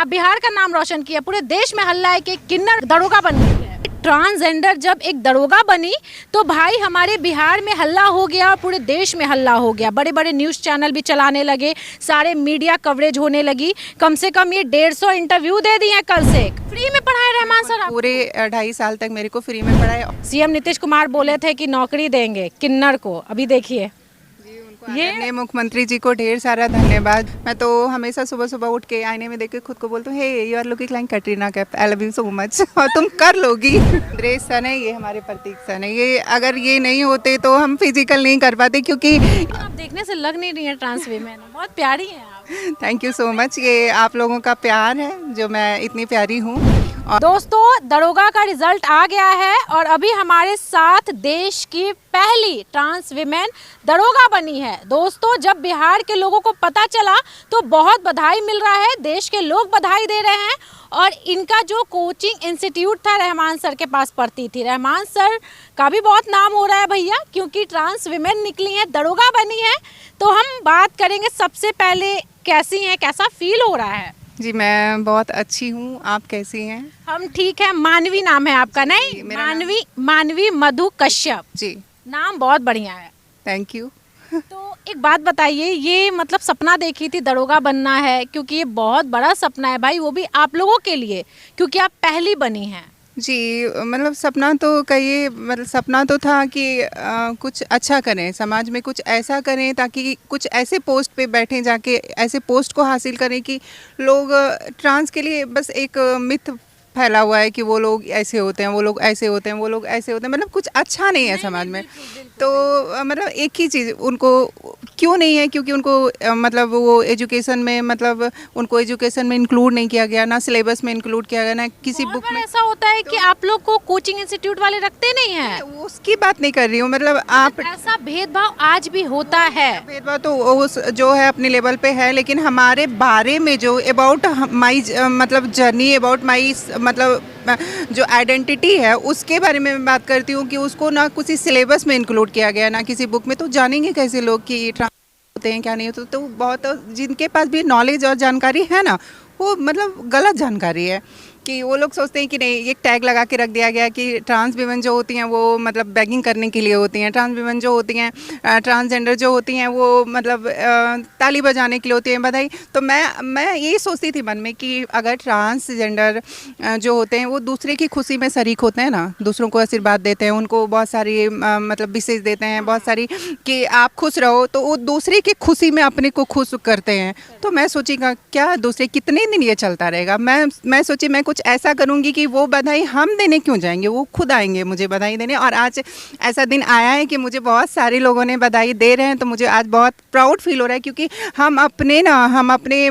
आप बिहार का नाम रोशन किया, पूरे देश में हल्ला है कि किन्नर दरोगा बन गई है। ट्रांसजेंडर जब एक दरोगा बनी तो भाई हमारे बिहार में हल्ला हो गया, पूरे देश में हल्ला हो गया, बड़े बड़े न्यूज़ चैनल भी चलाने लगे, सारे मीडिया कवरेज होने लगी। कम से कम ये 150 इंटरव्यू दे दिए हैं कल से। फ्री में पढ़ाए रहमान सर पूरे 2.5 साल तक मेरे को फ्री में पढ़ाए। सीएम नीतीश कुमार बोले थे कि नौकरी देंगे किन्नर को, अभी देखिए ये मुख्यमंत्री जी को ढेर सारा धन्यवाद। मैं तो हमेशा सुबह सुबह उठ के आईने में देख के खुद को बोलती हूँ, hey you are looking like Katrina Kaif, I love you so much, और तुम कर लोगी। ड्रेस सन है, ये हमारे प्रतीक सन है, ये अगर ये नहीं होते तो हम फिजिकल नहीं कर पाते, क्योंकि आप देखने से लग नहीं रही है ट्रांस वीमेन, बहुत प्यारी है आप। थैंक यू सो मच, ये आप लोगों का प्यार है जो मैं इतनी प्यारी हूँ। दोस्तों दरोगा का रिजल्ट आ गया है और अभी हमारे साथ देश की पहली ट्रांस विमेन दरोगा बनी है। दोस्तों जब बिहार के लोगों को पता चला तो बहुत बधाई मिल रहा है, देश के लोग बधाई दे रहे हैं। और इनका जो कोचिंग इंस्टीट्यूट था रहमान सर के पास पढ़ती थी, रहमान सर का भी बहुत नाम हो रहा है भैया, क्योंकि ट्रांस विमेन निकली हैं, दरोगा बनी है। तो हम बात करेंगे सबसे पहले कैसी हैं, कैसा फील हो रहा है। जी मैं बहुत अच्छी हूँ, आप कैसी हैं? हम ठीक है। मानवी नाम है आपका? नहीं, मानवी मधु कश्यप जी, नाम बहुत बढ़िया है। Thank you. तो एक बात बताइए, ये मतलब सपना देखी थी दरोगा बनना है, क्योंकि ये बहुत बड़ा सपना है भाई, वो भी आप लोगों के लिए, क्योंकि आप पहली बनी हैं। जी मतलब सपना तो कहिए, मतलब सपना तो था कि कुछ अच्छा करें, समाज में कुछ ऐसा करें ताकि कुछ ऐसे पोस्ट पे बैठें, जाके ऐसे पोस्ट को हासिल करें कि लोग ट्रांस के लिए बस एक मिथ फैला हुआ है कि वो लोग ऐसे होते हैं, वो लोग ऐसे होते हैं, वो लोग ऐसे होते हैं, मतलब कुछ अच्छा नहीं है समाज में। तो मतलब एक ही चीज़ उनको क्यों नहीं है, क्योंकि उनको मतलब वो एजुकेशन में, मतलब उनको एजुकेशन में इंक्लूड नहीं किया गया, ना सिलेबस में इंक्लूड किया गया, ना किसी बुक में। ऐसा होता है कि आप लोग को कोचिंग इंस्टीट्यूट वाले रखते नहीं हैं। उसकी बात नहीं कर रही हूँ, मतलब आप ऐसा भेदभाव आज भी होता है। भेदभाव तो उस जो है अपने लेवल पे है, लेकिन हमारे बारे में जो अबाउट माई मतलब जर्नी, अबाउट माई मतलब जो आइडेंटिटी है उसके बारे में मैं बात करती हूँ कि उसको ना किसी सिलेबस में इंक्लूड किया गया, ना किसी बुक में। तो जानेंगे कैसे लोग कि ट्रांस होते हैं क्या नहीं होते। तो बहुत जिनके पास भी नॉलेज और जानकारी है ना, वो मतलब गलत जानकारी है कि वो लोग सोचते हैं कि नहीं, एक टैग लगा के रख दिया गया कि ट्रांस विमेन जो होती हैं वो मतलब बैगिंग करने के लिए होती हैं, ट्रांस विमेन जो होती हैं, ट्रांसजेंडर जो होती हैं वो मतलब ताली बजाने के लिए होती हैं, बधाई। तो मैं यही सोचती थी मन में कि अगर ट्रांसजेंडर जो होते हैं वो दूसरे की खुशी में शरीक होते हैं ना, दूसरों को आशीर्वाद देते हैं, उनको बहुत सारी मतलब विशेष देते हैं, बहुत सारी कि आप खुश रहो, तो वो दूसरे की खुशी में अपने को खुश करते हैं। तो मैं सोची क्या दूसरे कितने दिन ये चलता रहेगा। मैं सोची मैं कुछ ऐसा करूंगी कि वो बधाई हम देने क्यों जाएंगे, वो खुद आएंगे मुझे बधाई देने। और आज ऐसा दिन आया है कि मुझे बहुत सारे लोगों ने बधाई दे रहे हैं, तो मुझे आज बहुत प्राउड फील हो रहा है, क्योंकि हम अपने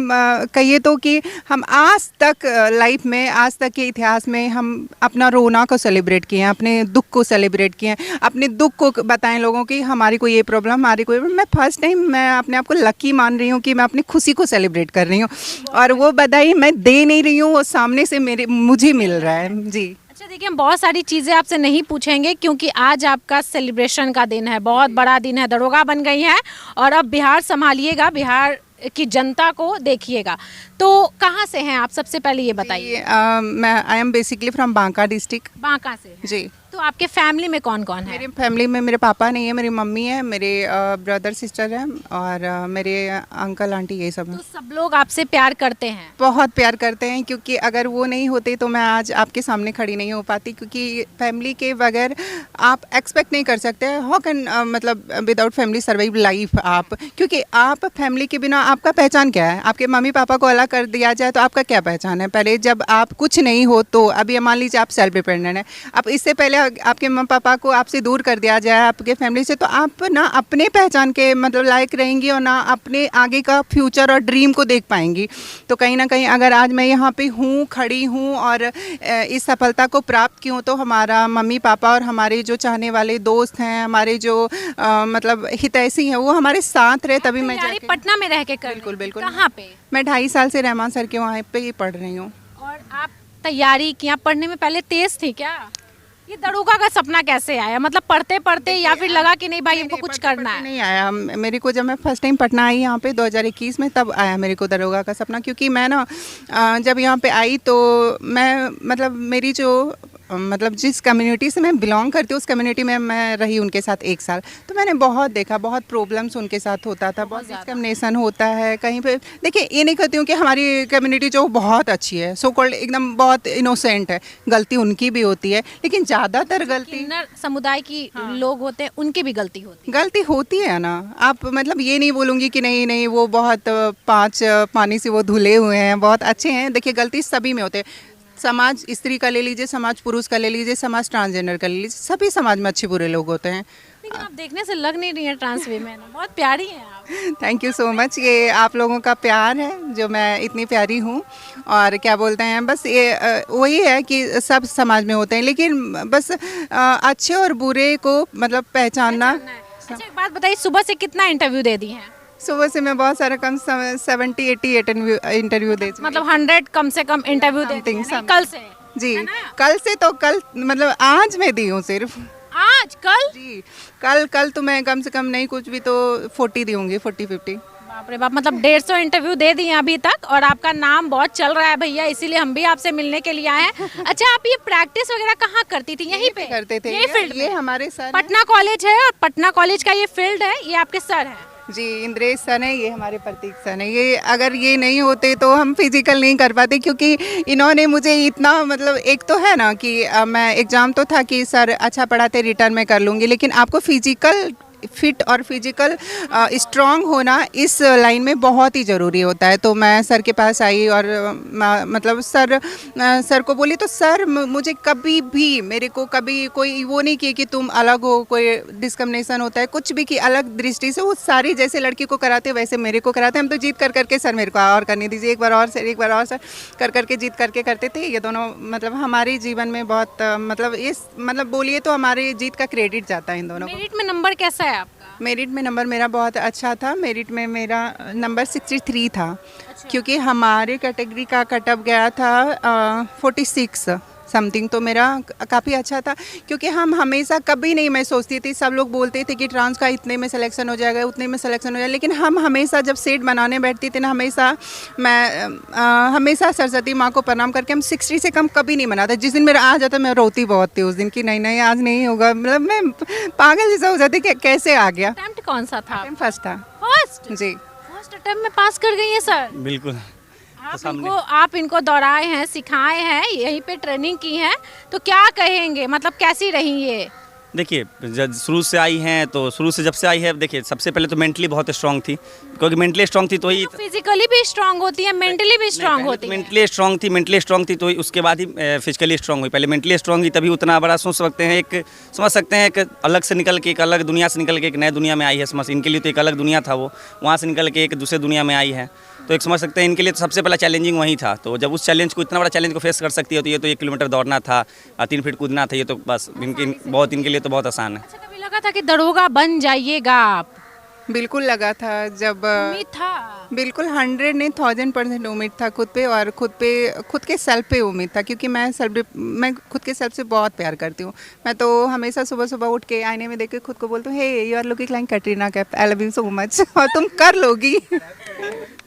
कहिए तो कि हम आज तक लाइफ में, आज तक के इतिहास में हम अपना रोना को सेलिब्रेट किए हैं, अपने दुख को सेलिब्रेट किए हैं, अपने दुख को बताएं लोगों की हमारी कोई ये प्रॉब्लम, हमारी कोई। मैं फर्स्ट टाइम मैं अपने आप को लकी मान रही हूँ कि मैं अपनी खुशी को सेलिब्रेट कर रही हूँ, और वो बधाई मैं दे नहीं रही हूँ, वो सामने से मुझे मिल रहा है। जी अच्छा देखिए, हम बहुत सारी चीज़ें आपसे नहीं पूछेंगे क्योंकि आज आपका सेलिब्रेशन का दिन है, बहुत बड़ा दिन है, दरोगा बन गई हैं और अब बिहार संभालिएगा, बिहार की जनता को देखिएगा। तो कहाँ से हैं आप, सबसे पहले ये बताइए। मैं I am basically from Banka district. Banka से? जी। तो आपके फैमिली में कौन कौन है? मेरी फैमिली में मेरे पापा नहीं है, मेरी मम्मी है, मेरे ब्रदर सिस्टर हैं, और मेरे अंकल आंटी, ये सब हैं। तो सब लोग आपसे प्यार करते हैं? बहुत प्यार करते हैं, क्योंकि अगर वो नहीं होते तो मैं आज आपके सामने खड़ी नहीं हो पाती, क्योंकि फैमिली के बगैर आप एक्सपेक्ट नहीं कर सकते हाउ कैन मतलब विदाउट फैमिली सर्वाइव लाइफ आप, क्योंकि आप फैमिली के बिना आपका पहचान क्या है। आपके मम्मी पापा को अलग कर दिया जाए तो आपका क्या पहचान है। पहले जब आप कुछ नहीं हो, तो अभी मान लीजिए आप सेल्फ डिपेंडेंट हैं, अब इससे पहले आपके मम्मी पापा को आपसे दूर कर दिया जाए आपके फैमिली से, तो आप ना अपने पहचान के मतलब लायक रहेंगी और ना अपने आगे का फ्यूचर और ड्रीम को देख पाएंगी। तो कहीं ना कहीं अगर आज मैं यहाँ पे हूँ, खड़ी हूँ और इस सफलता को प्राप्त की हूँ, तो हमारा मम्मी पापा और हमारे जो चाहने वाले दोस्त हैं, हमारे जो मतलब हितैषी हैं, वो हमारे साथ रहे, तभी मैं जाके पटना में रह के कर। बिल्कुल बिल्कुल। कहाँ पे? मैं 2.5 साल से रहमान सर के वहाँ पे ही पढ़ रही हूँ। और आप तैयारी किया, पढ़ने में पहले तेज थी क्या? ये दरोगा का सपना कैसे आया, मतलब पढ़ते पढ़ते या फिर लगा कि नहीं भाई हमको कुछ करना है? नहीं आया मेरे को। जब मैं फर्स्ट टाइम पटना आई यहाँ पे 2021 में, तब आया मेरे को दरोगा का सपना। क्योंकि मैं ना जब यहाँ पे आई तो मैं मतलब मेरी जो मतलब जिस कम्युनिटी से मैं बिलोंग करती हूँ उस कम्युनिटी में मैं रही उनके साथ 1 साल। तो मैंने बहुत देखा, बहुत प्रॉब्लम्स उनके साथ होता था, बहुत डिस्क्रिमिनेशन होता है कहीं पे। देखिए ये नहीं कहती हूँ कि हमारी कम्युनिटी जो बहुत अच्छी है, सो कॉल्ड एकदम बहुत इनोसेंट है, गलती उनकी भी होती है, लेकिन ज़्यादातर गलती किन्नर समुदाय की लोग होते हैं, उनकी भी गलती होती है ना। आप मतलब ये नहीं बोलूँगी कि नहीं नहीं वो बहुत 5 पानी से वो धुले हुए हैं, बहुत अच्छे हैं। देखिए गलती सभी में होते हैं। समाज स्त्री का ले लीजिए, समाज पुरुष का ले लीजिए, समाज ट्रांसजेंडर का ले लीजिए, सभी समाज में अच्छे बुरे लोग होते हैं। लेकिन आप देखने से लग नहीं रही है ट्रांस वीमेन, बहुत प्यारी हैं आप। Thank you so much. ये आप लोगों का प्यार है जो मैं इतनी प्यारी हूँ। और क्या बोलते हैं, बस ये वही है कि सब समाज में होते हैं, लेकिन बस अच्छे और बुरे को मतलब पहचानना। अच्छा एक बात बताइए, सुबह से कितना इंटरव्यू दे दिए हैं? सुबह से मैं बहुत सारा कम 70-80 इंटरव्यू दे चुकी मतलब 100 कम से कम इंटरव्यू दे दिए हैं, कल से? जी कल से, तो कल मतलब आज मैं दी हूँ सिर्फ। आज कल? जी कल तो मैं कम से कम नहीं कुछ भी तो 40 दी होंगी, 40-50। बाप रे बाप, मतलब 150 इंटरव्यू दे दिए अभी तक, और आपका नाम बहुत चल रहा है भैया, इसीलिए हम भी आपसे मिलने के लिए आए हैं। अच्छा आप ये प्रैक्टिस वगैरह कहाँ करती थी? यहीं पे करते थे। यही फील्ड? ये हमारे सर पटना कॉलेज है, और पटना कॉलेज का ये फील्ड है, ये आपके सर है? जी इंद्रेश सर है, ये हमारे प्रतीक सर है। ये अगर ये नहीं होते तो हम फिजिकल नहीं कर पाते, क्योंकि इन्होंने मुझे इतना मतलब एक तो है ना कि मैं एग्ज़ाम तो था कि सर अच्छा पढ़ाते रिटर्न में कर लूँगी, लेकिन आपको फिजिकल फिट और फिजिकल स्ट्रांग होना इस लाइन में बहुत ही ज़रूरी होता है। तो मैं सर के पास आई और मतलब सर को बोली, तो सर मुझे कभी भी मेरे को कभी कोई वो नहीं किया कि तुम अलग हो, कोई डिस्क्रिमिनेशन होता है कुछ भी, कि अलग दृष्टि से वो सारी जैसे लड़की को कराते वैसे मेरे को कराते। हम तो जीत कर करके सर मेरे को और करने दीजिए, एक बार और सर, एक बार और सर कर करके जीत करके करते थे। ये दोनों मतलब हमारे जीवन में बहुत मतलब इस मतलब बोलिए तो हमारी जीत का क्रेडिट जाता है इन दोनों को। मेरिट में नंबर कैसा है आपका? मेरिट में नंबर मेरा बहुत अच्छा था। मेरिट में मेरा नंबर 63 था। अच्छा। क्योंकि हमारे कैटेगरी का कटअप गया था 46 समथिंग, तो मेरा काफ़ी अच्छा था। क्योंकि हम हमेशा कभी नहीं, मैं सोचती थी, सब लोग बोलते थे कि ट्रांस का इतने में सिलेक्शन हो जाएगा, उतने में सिलेक्शन हो जाएगा, लेकिन हम हमेशा जब सेट बनाने बैठती थी ना, हमेशा मैं हमेशा सरस्वती माँ को प्रणाम करके हम 60 से कम कभी नहीं बनाते। जिस दिन मेरा आ जाता मैं रोती बहुत थी उस दिन कि नहीं नहीं आज नहीं होगा, मतलब मैं पागल जैसा हो जाती कि कैसे आ गया। अटेम्प्ट कौन सा था? फर्स्ट था। फर्स्ट? जी फर्स्ट अटेम्प्ट में पास कर गई है सर? बिल्कुल। आप इनको दौड़ाए हैं, सिखाए हैं, यहीं पे ट्रेनिंग की है, तो क्या कहेंगे, मतलब कैसी रही ये? देखिए जब शुरू से आई हैं तो शुरू से जब से आई है, देखिए सबसे पहले तो मेंटली बहुत स्ट्रांग थी, क्योंकि मेंटली स्ट्रांग थी तो ही फिजिकली भी स्ट्रांग होती है, मेंटली भी स्ट्रांग होती है। मेंटली स्ट्रांग थी तो ही उसके बाद ही फिजिकली स्ट्रांग हुई। पहले मेंटली स्ट्रांग हुई तभी उतना बड़ा सोच सकते हैं, एक समझ सकते हैं, एक अलग से निकल के, एक अलग दुनिया से निकल के एक नई दुनिया में आई है। समझ इनके लिए तो एक अलग दुनिया था, वो वहाँ से निकल के एक दूसरे दुनिया में आई है, तो एक समझ सकते हैं इनके लिए तो सबसे पहला चैलेंजिंग वही था। तो जब उस चैलेंज को, इतना बड़ा चैलेंज को फेस कर सकती है, तो ये तो 1 किलोमीटर दौड़ना था, 3 फीट कूदना था, ये तो बस इनके लिए तो बहुत आसान है। अच्छा कभी लगा था कि दरोगा बन जाइएगा आप? बिल्कुल लगा था। जब उम्मीद था? बिल्कुल 100 नहीं 1000% उम्मीद था खुद पे, और खुद के सेल्फ पे उम्मीद था, क्योंकि मैं खुद के सेल्फ से बहुत प्यार करती हूँ। मैं तो हमेशा सुबह सुबह उठ के आईने में देख के खुद को बोलती हूँ, hey you are looking like Katrina Kaif, I love you so much, और तुम कर लोगी।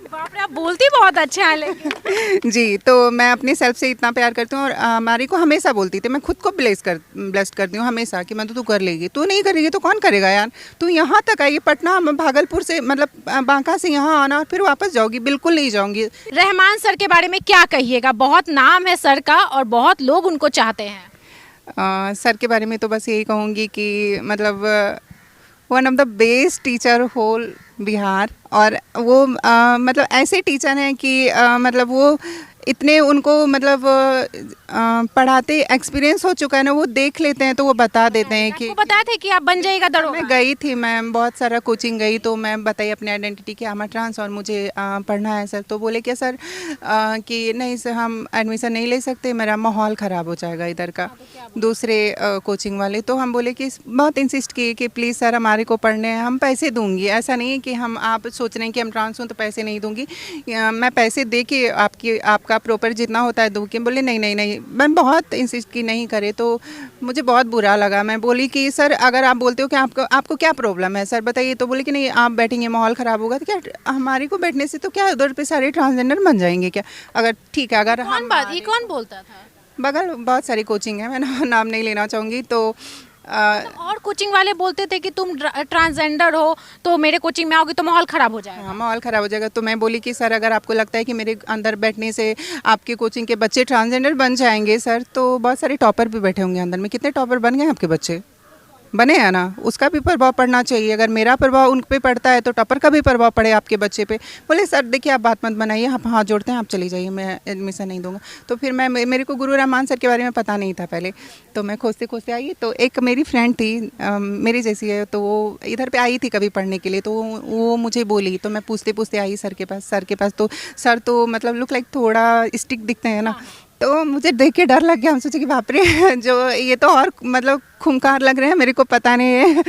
बाप रे, आप बोलती बहुत अच्छा है लेकिन। जी तो मैं अपने सेल्फ से इतना प्यार करती हूँ, और हमारी को हमेशा बोलती थी, मैं खुद को ब्लेस्ड करती हूँ हमेशा कि मैं तो तू कर लेगी, तू नहीं करेगी तो कौन करेगा यार, तू यहाँ तक आई पटना भागलपुर से, मतलब बांका से यहाँ आना और फिर वापस जाओगी, बिल्कुल नहीं जाऊँगी। रहमान सर के बारे में क्या कहिएगा? बहुत नाम है सर का और बहुत लोग उनको चाहते हैं। सर के बारे में तो बस यही कहूँगी कि मतलब one of the best teacher whole Bihar, और वो मतलब ऐसे टीचर हैं कि मतलब वो इतने उनको मतलब पढ़ाते एक्सपीरियंस हो चुका है ना, वो देख लेते हैं तो वो बता देते हैं कि आपको बताया था कि आप बन जाइएगा दरोगा? मैं गई थी, मैं बहुत सारा कोचिंग गई, तो मैं बताई अपनी आइडेंटिटी कि हम ट्रांस और मुझे पढ़ना है सर। तो बोले क्या सर कि नहीं सर हम एडमिशन नहीं ले सकते, मेरा माहौल ख़राब हो जाएगा इधर का, दूसरे कोचिंग वाले। तो हम बोले कि बहुत इंसिस्ट किए कि प्लीज़ सर हमारे को पढ़ने हैं, हम पैसे दूंगी, ऐसा नहीं है कि हम आप सोच रहे हैं कि हम ट्रांस हूँ तो पैसे नहीं दूंगी, मैं पैसे दे के आपका उसका प्रॉपर जितना होता है दूँ कि बोले नहीं नहीं नहीं, मैं बहुत इंसिस्ट की नहीं करे तो मुझे बहुत बुरा लगा। मैं बोली कि सर अगर आप बोलते हो कि आपको क्या प्रॉब्लम है सर बताइए, तो बोले कि नहीं आप बैठेंगे माहौल ख़राब होगा, तो क्या हमारे को बैठने से तो क्या उधर पे सारे ट्रांसजेंडर बन जाएंगे क्या? अगर ठीक है अगर कौन बात ये कौन बोलता था? बगल बहुत सारी कोचिंग है, मैं नाम नहीं लेना चाहूँगी, तो और कोचिंग वाले बोलते थे कि तुम ट्रांसजेंडर हो तो मेरे कोचिंग में आओगे तो माहौल खराब हो जाएगा। हाँ माहौल ख़राब हो जाएगा। तो मैं बोली कि सर अगर आपको लगता है कि मेरे अंदर बैठने से आपके कोचिंग के बच्चे ट्रांसजेंडर बन जाएंगे सर, तो बहुत सारे टॉपर भी बैठे होंगे अंदर में, कितने टॉपर बन गए आपके बच्चे? बने हैं ना, उसका भी प्रभाव पड़ना चाहिए। अगर मेरा प्रभाव उन पे पड़ता है तो टॉपर का भी प्रभाव पड़े आपके बच्चे पे। बोले सर देखिए आप बात मत बनाइए, आप हाथ जोड़ते हैं, आप चली जाइए, मैं एडमिशन नहीं दूंगा। तो फिर मेरे को गुरु रहमान सर के बारे में पता नहीं था पहले, तो मैं खोजते खोजते आई, तो एक मेरी फ्रेंड थी मेरी जैसी है, तो वो इधर पे आई थी कभी पढ़ने के लिए, तो वो मुझे बोली, तो मैं पूछते पूछते आई सर के पास। तो सर तो मतलब लुक लाइक थोड़ा स्ट्रिक्ट दिखते हैं ना, तो मुझे देख के डर लग गया। हम सोचे कि बाप रे जो ये तो और मतलब खूंखार लग रहे हैं, मेरे को पता नहीं है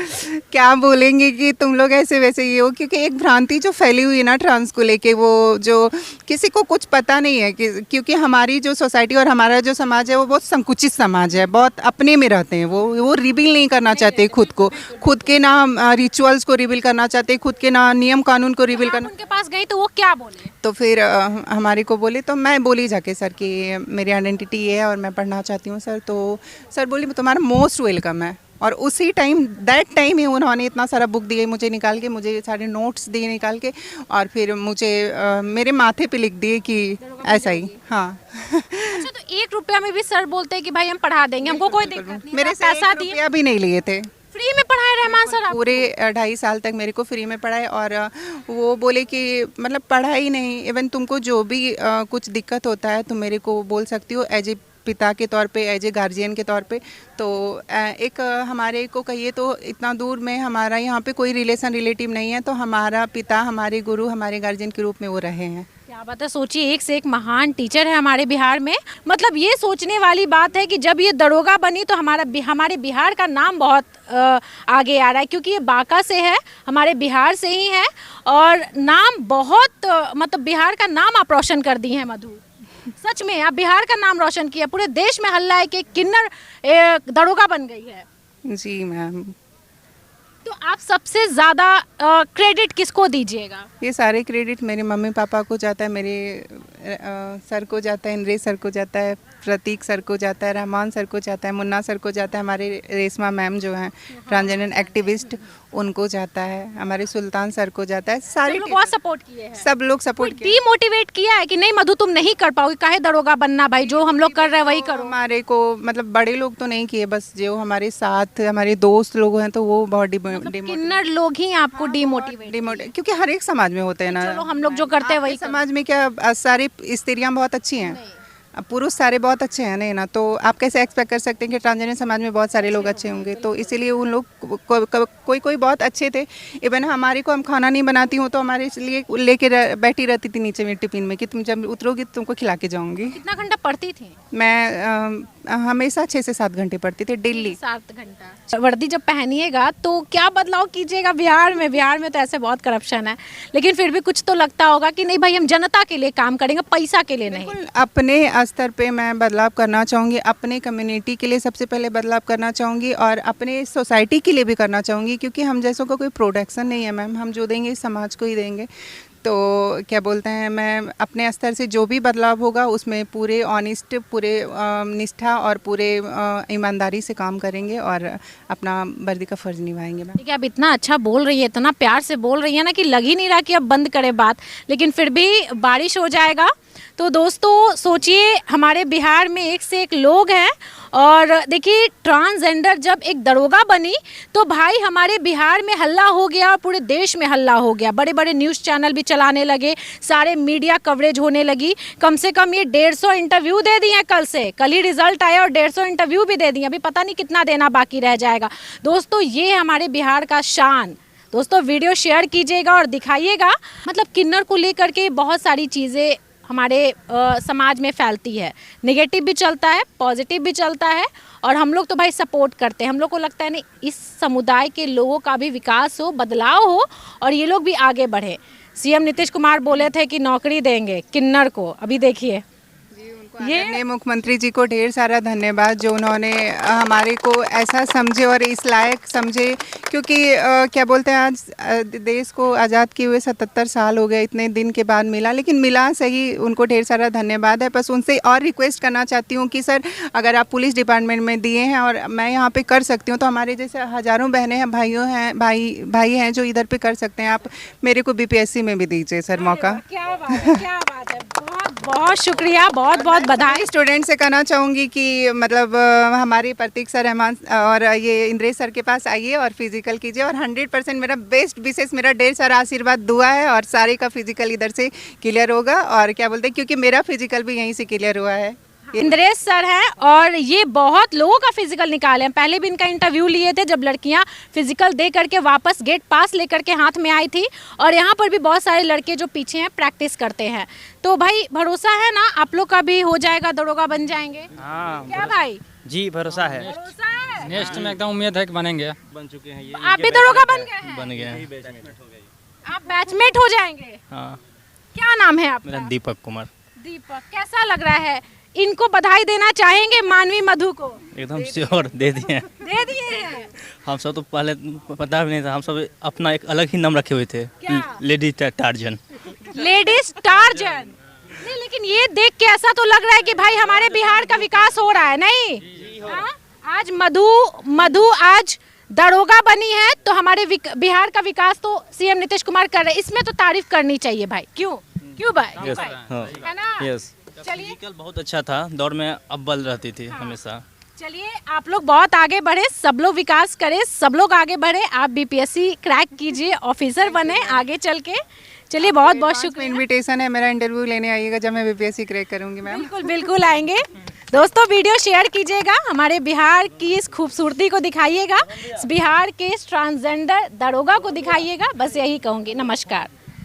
क्या बोलेंगे कि तुम लोग ऐसे वैसे ये हो, क्योंकि एक भ्रांति जो फैली हुई है ना ट्रांस को लेके, वो जो किसी को कुछ पता नहीं है कि क्योंकि हमारी जो सोसाइटी और हमारा जो समाज है वो बहुत संकुचित समाज है, बहुत अपने में रहते हैं, वो रिवील नहीं करना चाहते खुद को, खुद के ना रिचुअल्स को रिवील करना चाहते, खुद के ना नियम कानून को रिवील करना। उनके पास गई तो वो क्या बोले? तो फिर हमारे को बोले, तो मैं बोली जाके सर कि मेरी आइडेंटिटी ये है और मैं पढ़ना चाहती हूँ सर। तो सर बोली तुम्हारा मोस्ट वेलकम है। और उसी दैट टाइम ही उन्होंने इतना सारा बुक दिए मुझे निकाल के, मुझे सारे नोट्स दिए निकाल के, और फिर मुझे मेरे माथे पे लिख दिए कि ऐसा ही। हाँ अच्छा, तो 1 रुपया में भी सर बोलते हैं कि भाई हम पढ़ा देंगे, हमको कोई दिक्कत नहीं, मेरे से पैसा 1 रुपया भी नहीं लिए थे, फ्री में पढ़ाए रहमान सर आपको? पूरे 2.5 साल तक मेरे को फ्री में पढ़ाए। और वो बोले कि मतलब पढ़ाई नहीं, इवन तुमको जो भी कुछ दिक्कत होता है तुम मेरे को बोल सकती हो एज ए पिता के तौर पे, एज ए गार्जियन के तौर पे। तो एक हमारे को कहिए तो इतना दूर में हमारा यहाँ पे कोई रिलेटिव नहीं है, तो हमारा पिता, हमारे गुरु, हमारे गार्जियन के रूप में वो रहे हैं। क्या बात है, सोचिए एक से एक महान टीचर है हमारे बिहार में। मतलब ये सोचने वाली बात है कि जब ये दरोगा बनी तो हमारे बिहार का नाम बहुत आगे आ रहा है, क्योंकि ये बांका से है, हमारे बिहार से ही है, और नाम बहुत मतलब बिहार का नाम आप रोशन कर दी हैं मधु। सच में आप बिहार का नाम रोशन किया, पूरे देश में हल्ला है कि किन्नर दरोगा बन गई है। जी मैम। तो आप सबसे ज़्यादा क्रेडिट किसको दीजिएगा? ये सारे क्रेडिट मेरे मम्मी पापा को जाता है, मेरे सर को जाता है, इंद्रेश सर को जाता है, प्रतीक सर को जाता है, रहमान सर को जाता है, मुन्ना सर को जाता है, हमारे रेशमा मैम जो हैं ट्रांसजेंडर एक्टिविस्ट उनको जाता है, हमारे सुल्तान सर को जाता है। सारे बहुत सपोर्ट किए हैं, सब लोग सपोर्ट किए। डीमोटिवेट किया है कि नहीं मधु तुम नहीं कर पाओगी, काहे दरोगा बनना भाई, जो हम लोग कर रहे हैं वही करो? हमारे को मतलब बड़े लोग तो नहीं किए, बस जो हमारे साथ हमारे दोस्त लोग हैं तो वो बहुत किन्नर लोग ही आपको डीमोटिवेट, क्योंकि हर एक समाज में होते हैं ना। चलो हम लोग जो करते हैं वही समाज में क्या सारी स्त्रियां बहुत अच्छी हैं, पुरुष सारे बहुत अच्छे हैं नहीं ना, तो आप कैसे एक्सपेक्ट कर सकते हैं कि ट्रांसजेंडर समाज में बहुत सारे लोग अच्छे होंगे? तो इसीलिए उन लोग कोई बहुत अच्छे थे। इवन हमारे को, हम खाना नहीं बनाती हूँ तो हमारे लिए लेके बैठी रहती थी नीचे में टिफिन में कि तुम जब उतरोगी तो तुमको खिला के जाऊँगी। कितना घंटा पढ़ती थी? मैं हमेशा 6 से 7 घंटे पढ़ती थी डेली। 7 घंटा। वर्दी जब पहनिएगा तो क्या बदलाव कीजिएगा? बिहार में तो ऐसे बहुत करप्शन है, लेकिन फिर भी कुछ तो लगता होगा कि नहीं भाई हम जनता के लिए काम करेंगे, पैसा के लिए नहीं। अपने स्तर पे मैं बदलाव करना चाहूँगी, अपने कम्युनिटी के लिए सबसे पहले बदलाव करना चाहूँगी और अपने सोसाइटी के लिए भी करना चाहूँगी, क्योंकि हम जैसों का कोई प्रोडक्शन नहीं है मैम, हम जो देंगे समाज को ही देंगे। तो क्या बोलते हैं, मैं अपने स्तर से जो भी बदलाव होगा उसमें पूरे ऑनेस्ट, पूरे निष्ठा और पूरे ईमानदारी से काम करेंगे और अपना वर्दी का फ़र्ज़ निभाएंगे। मैम देखिए आप इतना अच्छा बोल रही है, इतना प्यार से बोल रही है ना कि लग ही नहीं रहा कि अब बंद करें बात, लेकिन फिर भी बारिश हो जाएगा। तो दोस्तों सोचिए हमारे बिहार में एक से एक लोग हैं, और देखिए ट्रांसजेंडर जब एक दरोगा बनी तो भाई हमारे बिहार में हल्ला हो गया और पूरे देश में हल्ला हो गया, बड़े बड़े न्यूज़ चैनल भी चलाने लगे, सारे मीडिया कवरेज होने लगी। कम से कम ये 150 इंटरव्यू दे दिए हैं, कल ही रिजल्ट आया और 150 इंटरव्यू भी दे दिए, अभी पता नहीं कितना देना बाकी रह जाएगा। दोस्तों ये हमारे बिहार का शान। दोस्तों वीडियो शेयर कीजिएगा और दिखाइएगा। मतलब किन्नर को लेकर के बहुत सारी चीज़ें हमारे समाज में फैलती है, नेगेटिव भी चलता है, पॉजिटिव भी चलता है, और हम लोग तो भाई सपोर्ट करते हैं। हम लोग को लगता है नहीं इस समुदाय के लोगों का भी विकास हो, बदलाव हो और ये लोग भी आगे बढ़े। सीएम नीतीश कुमार बोले थे कि नौकरी देंगे किन्नर को, अभी देखिए आदरणीय मुख्यमंत्री जी को ढेर सारा धन्यवाद जो उन्होंने हमारे को ऐसा समझे और इस लायक समझे, क्योंकि क्या बोलते हैं आज देश को आज़ाद किए हुए 77 साल हो गए, इतने दिन के बाद मिला, लेकिन मिला सही। उनको ढेर सारा धन्यवाद है। बस उनसे और रिक्वेस्ट करना चाहती हूँ कि सर अगर आप पुलिस डिपार्टमेंट में दिए हैं और मैं यहाँ पे कर सकती हूँ, तो हमारे जैसे हज़ारों बहनें हैं, भाई हैं जो इधर पे कर सकते हैं, आप मेरे को BPSC में भी दीजिए सर मौका। क्या बात है, क्या बात है। बहुत बहुत शुक्रिया, बहुत बहुत बधाई। स्टूडेंट से कहना चाहूँगी कि मतलब हमारे प्रतीक सर, रहमान और ये इंद्रेश सर के पास आइए और फिजिकल कीजिए, और 100% मेरा बेस्ट विशेष, मेरा ढेर सारा आशीर्वाद दुआ है, और सारे का फिजिकल इधर से क्लियर होगा। और क्या बोलते हैं, क्योंकि मेरा फिजिकल भी यहीं से क्लियर हुआ है। इंद्रेश सर हैं और ये बहुत लोगों का फिजिकल निकाले हैं। पहले भी इनका इंटरव्यू लिए थे जब लड़कियां फिजिकल दे करके वापस गेट पास लेकर के हाथ में आई थी, और यहाँ पर भी बहुत सारे लड़के जो पीछे हैं प्रैक्टिस करते हैं। तो भाई भरोसा है ना आप लोग का भी हो जाएगा, दरोगा बन जाएंगे? हाँ क्या भाई, जी भरोसा है। भरोसा है? नेक्स्ट में एकदम उम्मीद है कि बनेंगे। बन चुके हैं ये, आप भी दरोगा बन गए हैं? बन गए हैं। आप बैचमेट हो जाएंगे? हाँ क्या नाम है मेरा आपका? दीपक कुमार। दीपक। कैसा लग रहा है? इनको बधाई देना चाहेंगे मानवी मधु को? एकदम श्योर दे दिए। दे दिए हैं। हम सब तो पहले पता भी नहीं था, हम सब अपना एक अलग ही नाम रखे हुए थे, क्या? Lady Tarzan. Ladies torsion. नहीं, लेकिन ये देख के ऐसा तो लग रहा है कि भाई हमारे बिहार का विकास हो रहा है। नहीं हाँ? आज मधु आज दरोगा बनी है, तो हमारे बिहार का विकास तो CM नीतीश कुमार कर रहे हैं। इसमें तो तारीफ करनी चाहिए भाई। क्यों भाई? Yes, भाई? हाँ। है ना? यस। चलिए फिजिकल बहुत अच्छा था, दौड़ में अव्वल रहती थी हमेशा। चलिए, आप लोग बहुत आगे बढ़े, सब लोग विकास करें, सब लोग आगे बढ़े। आप BPSC क्रैक कीजिए, ऑफिसर बने आगे चल के। चलिए, बहुत बहुत शुक्रिया। इनविटेशन है, मेरा इंटरव्यू लेने आइएगा जब मैं BPSC क्रैक करूँगी मैम। बिल्कुल बिल्कुल आएंगे। दोस्तों वीडियो शेयर कीजिएगा, हमारे बिहार की इस खूबसूरती को दिखाइएगा, बिहार के इस ट्रांसजेंडर दरोगा को दिखाइएगा। बस यही कहूँगी। नमस्कार।